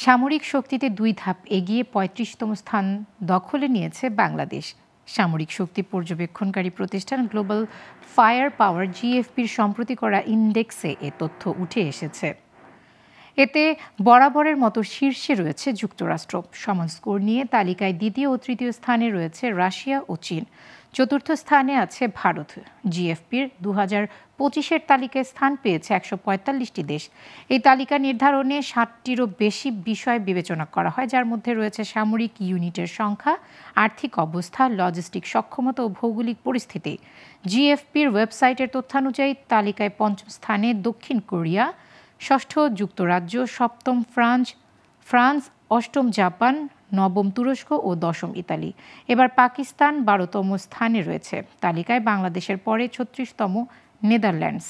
সামরিক শক্তিতে 2 ধাপ এগিয়ে ৩৫তম স্থান দখলে নিয়েছে বাংলাদেশ। সামরিক শক্তি পর্যবেক্ষণকারী প্রতিষ্ঠান গ্লোবাল ফায়ার পাওয়ার জিএফপির সম্প্রতি করা ইন্ডেক্সে এ তথ্য উঠে এসেছে। এতে বরাবরের মতো শীর্ষে রয়েছে যুক্তরাষ্ট্র। সমান স্কোর নিয়ে তালিকায় দ্বিতীয় ও তৃতীয় স্থানে রয়েছে রাশিয়া ও চীন। চতুর্থ স্থানে আছে ভারত। জিএফপির 2025-এর তালিকায় স্থান পেয়েছে 145টি দেশ। এই তালিকা নির্ধারণে 60টিরও বেশি বিষয় বিবেচনা করা হয়, যার মধ্যে রয়েছে সামরিক ইউনিটের সংখ্যা, আর্থিক অবস্থা, লজিস্টিক সক্ষমতা ও ভৌগোলিক পরিস্থিতি। জিএফপির ওয়েবসাইটের তথ্যানুযায়ী তালিকায় পঞ্চম স্থানে দক্ষিণ কোরিয়া, ষষ্ঠ যুক্তরাজ্য, সপ্তম ফ্রান্স, অষ্টম জাপান, নবম তুরস্ক ও দশম ইতালি। এবার পাকিস্তান 12তম স্থানে রয়েছে। তালিকায় বাংলাদেশের পরে 36তম নেদারল্যান্ডস।